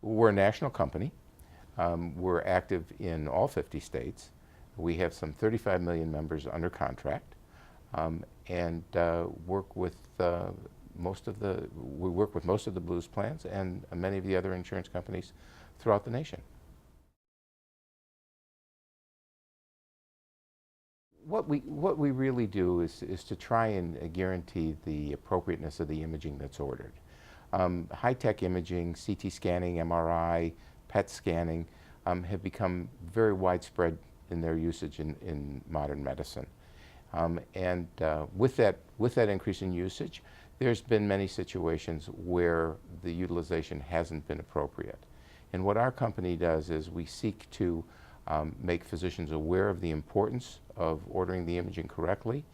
We're a national company. We're active in all 50 states. We have some 35 million members under contract, and work with most of the Blues plans and many of the other insurance companies throughout the nation. What we really do is to try and guarantee the appropriateness of the imaging that's ordered. High-tech imaging, CT scanning, MRI, PET scanning have become very widespread in their usage in modern medicine. With that increase in usage, there's been many situations where the utilization hasn't been appropriate. And what our company does is we seek to make physicians aware of the importance of ordering the imaging correctly,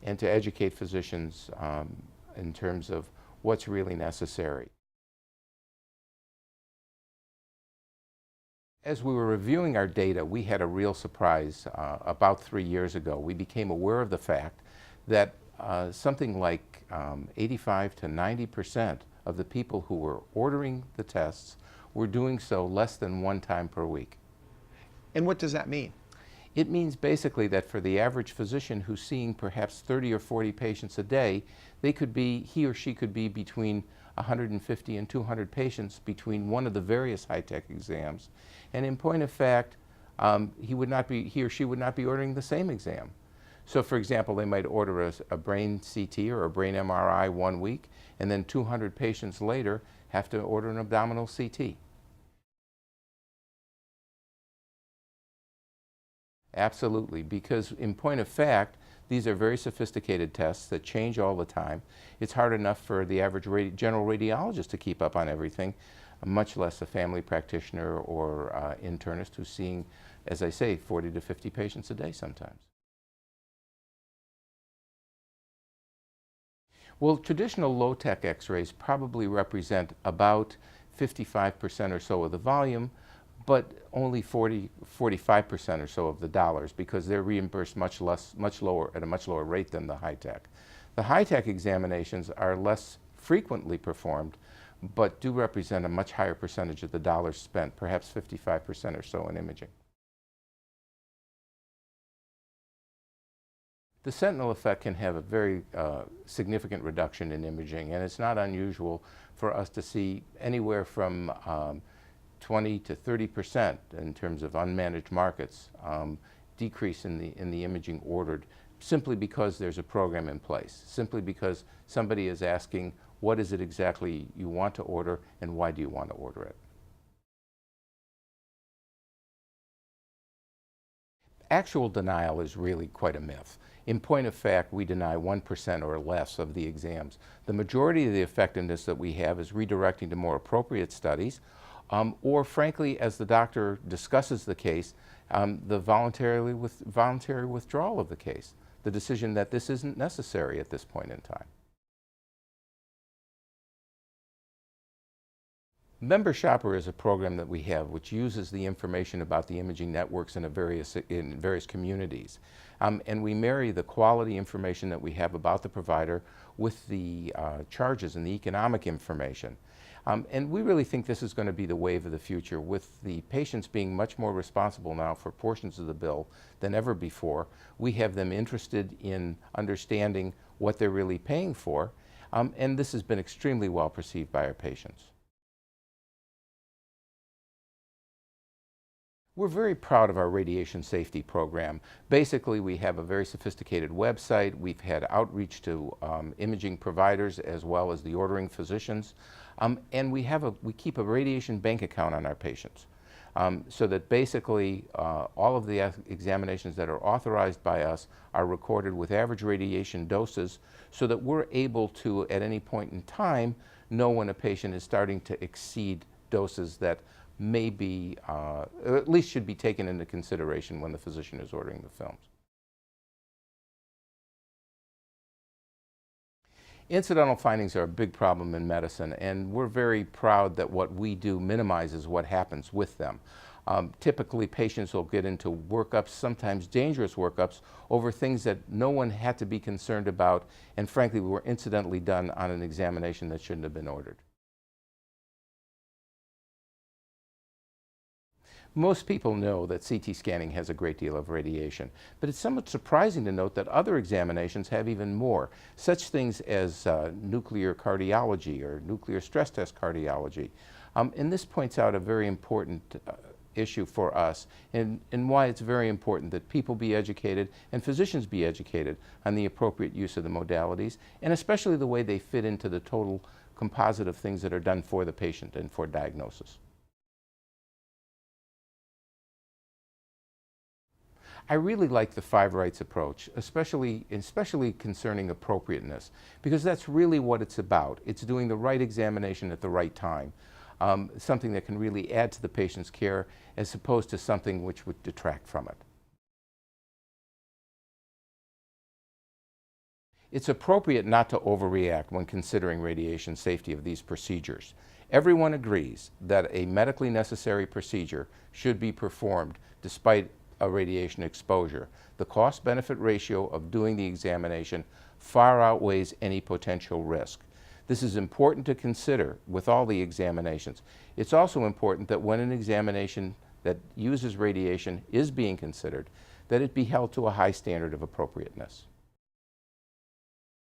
and to educate physicians in terms of what's really necessary. As we were reviewing our data, we had a real surprise about 3 years ago. We became aware of the fact that something like 85 to 90% of the people who were ordering the tests were doing so less than one time per week. And what does that mean? It means basically that for the average physician who's seeing perhaps 30 or 40 patients a day, he or she could be between 150 and 200 patients between one of the various high-tech exams. And in point of fact, he or she would not be ordering the same exam. So for example, they might order a brain CT or a brain MRI 1 week, and then 200 patients later have to order an abdominal CT. Absolutely, because in point of fact, these are very sophisticated tests that change all the time. It's hard enough for the average general radiologist to keep up on everything, much less a family practitioner or internist who's seeing, as I say, 40 to 50 patients a day sometimes. Well, traditional low-tech x-rays probably represent about 55% or so of the volume, but only 45% or so of the dollars, because they're reimbursed at a much lower rate than the high-tech. The high-tech examinations are less frequently performed, but do represent a much higher percentage of the dollars spent, perhaps 55% or so in imaging. The Sentinel Effect can have a very significant reduction in imaging, and it's not unusual for us to see anywhere from 20 to 30% in terms of unmanaged markets decrease in the imaging ordered, simply because there's a program in place, simply because somebody is asking, what is it exactly you want to order and why do you want to order it? Actual denial is really quite a myth. In point of fact, we deny 1% or less of the exams. The majority of the effectiveness that we have is redirecting to more appropriate studies, or frankly, as the doctor discusses the case, the voluntary withdrawal of the case, the decision that this isn't necessary at this point in time. Member Shopper is a program that we have which uses the information about the imaging networks in various communities. And we marry the quality information that we have about the provider with the charges and the economic information. And we really think this is going to be the wave of the future, with the patients being much more responsible now for portions of the bill than ever before. We have them interested in understanding what they're really paying for, and this has been extremely well perceived by our patients. We're very proud of our radiation safety program. Basically, we have a very sophisticated website. We've had outreach to imaging providers as well as the ordering physicians. And we keep a radiation bank account on our patients. So that basically all of the examinations that are authorized by us are recorded with average radiation doses, so that we're able to, at any point in time, know when a patient is starting to exceed doses that may be, or at least should be taken into consideration when the physician is ordering the films. Incidental findings are a big problem in medicine, and we're very proud that what we do minimizes what happens with them. Typically, patients will get into workups, sometimes dangerous workups, over things that no one had to be concerned about, and frankly, were incidentally done on an examination that shouldn't have been ordered. Most people know that CT scanning has a great deal of radiation, but it's somewhat surprising to note that other examinations have even more, such things as nuclear cardiology or nuclear stress test cardiology. And this points out a very important issue for us and why it's very important that people be educated and physicians be educated on the appropriate use of the modalities, and especially the way they fit into the total composite of things that are done for the patient and for diagnosis. I really like the 5 rights approach, especially concerning appropriateness, because that's really what it's about. It's doing the right examination at the right time, something that can really add to the patient's care as opposed to something which would detract from it. It's appropriate not to overreact when considering radiation safety of these procedures. Everyone agrees that a medically necessary procedure should be performed despite a radiation exposure. The cost-benefit ratio of doing the examination far outweighs any potential risk. This is important to consider with all the examinations. It's also important that when an examination that uses radiation is being considered, that it be held to a high standard of appropriateness.